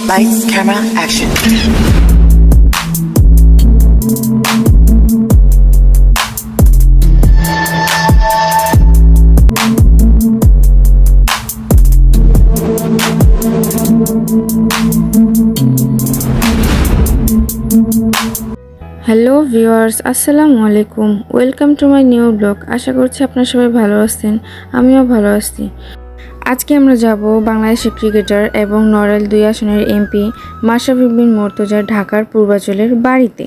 Lights, camera, action. Hello viewers, আসসালামু আলাইকুম। Welcome to my new blog. আশা করছি আপনারা সবাই ভালো আছেন, আমিও ভালো আছি। আজকে আমরা যাব বাংলাদেশের ক্রিকেটার এবং নড়াইল 2 আসনের এমপি মাশরাফি বিন মুর্তজার ঢাকার পূর্বাচলের বাড়িতে।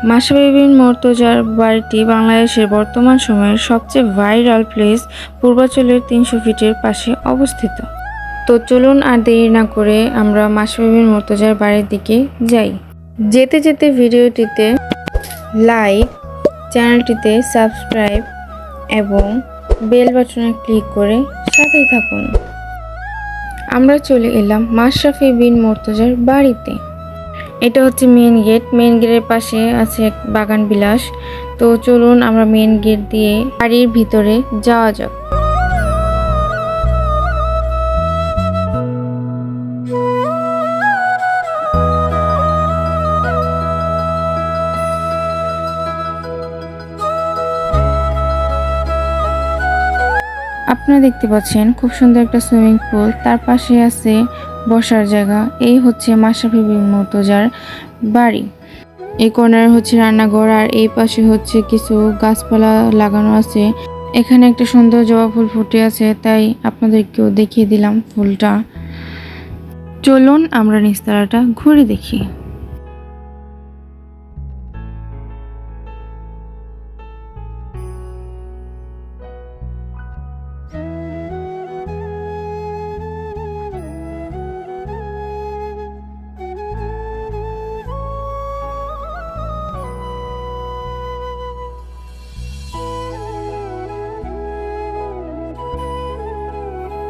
মাশরাফি বিন মুর্তজার বাড়িটি বাংলাদেশের বর্তমান সময়ের সবচেয়ে ভাইরাল প্লেস পূর্বাচলের 300 ফিটের পাশে অবস্থিত। তো চলুন আর দেরি না করে আমরা মাশরাফি বিন মুর্তজার বাড়ির দিকে যাই। যেতে যেতে ভিডিওটিতে লাইক, চ্যানেলটিতে সাবস্ক্রাইব এবং বেল বাটনে ক্লিক করে সাথেই থাকুন। আমরা চলে এলাম মাশরাফি বিন মুর্তজার বাড়িতে। এটা হচ্ছে মেন গেট। মেন গেটের পাশে আছে এক বাগান বিলাস। তো চলুন আমরা মেন গেট দিয়ে বাড়ির ভিতরে যাওয়া যাক। আপনারা দেখতে পাচ্ছেন খুব সুন্দর একটা সুইমিং পুল, তার পাশে আছে বসার জায়গা। এই হচ্ছে মাশরাফি বিন মুর্তজার বাড়ি। এই কর্নারে হচ্ছে রান্নাঘর, আর এই পাশে হচ্ছে কিছু গাছপালা লাগানো আছে। এখানে একটা সুন্দর জবা ফুল ফুটে আছে, তাই আপনাদেরকেও দেখিয়ে দিলাম ফুলটা। চলুন আমরা নিচতলাটা ঘুরে দেখি।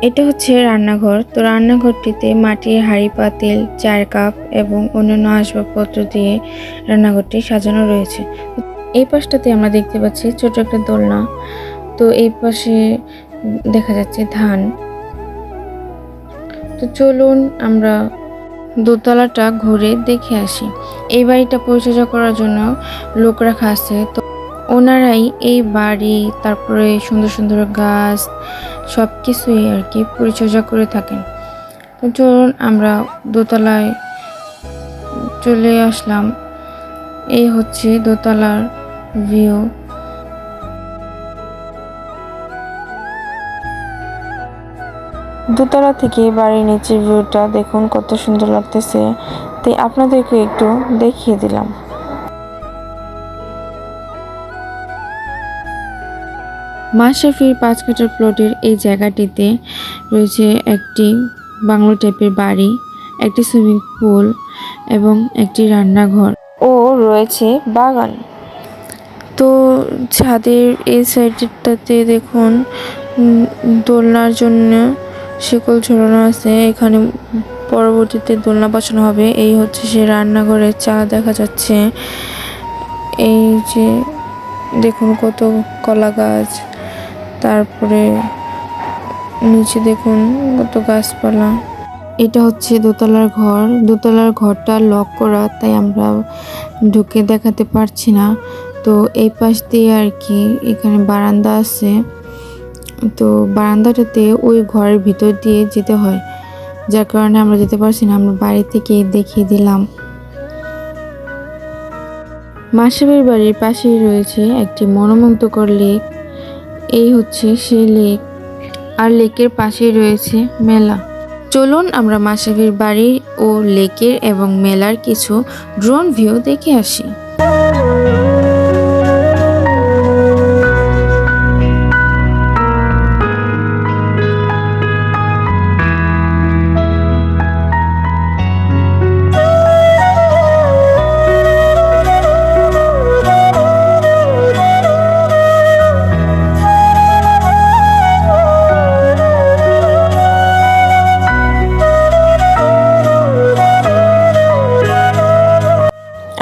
এটা হচ্ছে রান্নাঘর। তো রান্নাঘরটিতে মাটির হাঁড়ি পাতিল, চায়ের কাপ এবং অন্যান্য আসবাবপত্র দিয়ে রান্নাঘরটি সাজানো রয়েছে। এই পাশটাতে আমরা দেখতে পাচ্ছি ছোট একটা দোলনা। তো এই পাশে দেখা যাচ্ছে ধান। তো চলুন আমরা দোতলাটা ঘুরে দেখে আসি। এই বাড়িটা পরিচর্যা করার জন্য লোক রাখা আছে। তো ওনারাই এই বাড়ি, তারপরে সুন্দর সুন্দর গাছ সব কিছুই আর কি পরিচর্যা করে থাকেন। তো চলুন আমরা দোতলায় চলে আসলাম। এই হচ্ছে দোতলার ভিউ। দোতলা থেকে বাড়ির নিচের ভিউটা দেখুন কত সুন্দর লাগতেছে, তাই আপনাদেরকে একটু দেখিয়ে দিলাম। মাশরাফির 5 কাঠার প্লটের এই জায়গাটিতে রয়েছে একটি বাংলো টাইপের বাড়ি, একটি সুইমিং পুল এবং একটি রান্নাঘর ও রয়েছে বাগান। তো ছাদের এই সাইডটাতে দেখুন দোলনার জন্য শিকল ঝোলানো আছে। এখানে পরবর্তীতে দোলনা বসানো হবে। এই হচ্ছে সে রান্নাঘরের চা দেখা যাচ্ছে। এই যে দেখুন কত কলা গাছ, তারপরে নিচে দেখুন কত গাছপালা। এটা হচ্ছে দোতলার ঘর। দোতলার ঘরটা লক করা, তাই আমরা ঢুকে দেখাতে পারছি না। তো এই পাশ দিয়ে আর কি এখানে বারান্দা আছে। তো বারান্দাটাতে ওই ঘরের ভিতর দিয়ে যেতে হয়, যার কারণে আমরা যেতে পারছি না। আমরা বাড়ি থেকে দেখিয়ে দিলাম। মাশরাফির বাড়ির পাশেই রয়েছে একটি মনোমুগ্ধকর লেক। এই হচ্ছে সেই লেক, আর লেকের পাশেই রয়েছে মেলা। চলুন আমরা মাশরাফির বাড়ি ও লেকের এবং মেলার কিছু ড্রোন ভিউ দেখে আসি।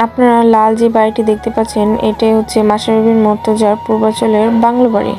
আপনারা লাল যে বাড়িটি দেখতে পাচ্ছেন, এটাই হচ্ছে মাশরাফি বিন মুর্তজার পূর্বাচলের বাংলো বাড়ি।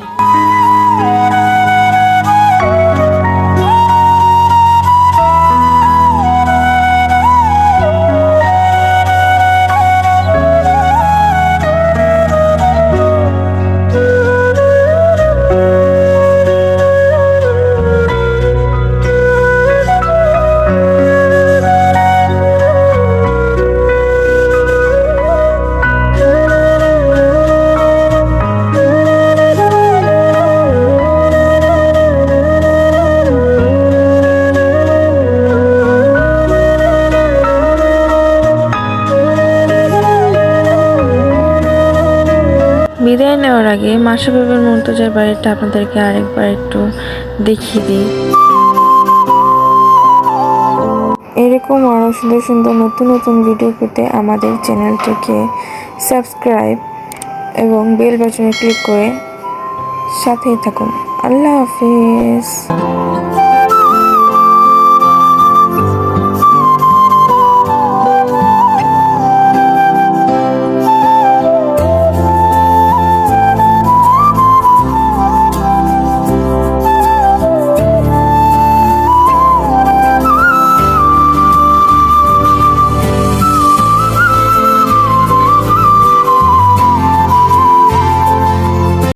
বিদায় নেওয়ার আগে মাশরাফির মুর্তজার বাড়িটা আপনাদেরকে আরেকবার একটু দেখিয়ে দিই। এরকম আরও সুন্দর সুন্দর নতুন নতুন ভিডিও পেতে আমাদের চ্যানেলটিকে সাবস্ক্রাইব এবং বেল বাটনে ক্লিক করে সাথেই থাকুন। আল্লাহ হাফিজ।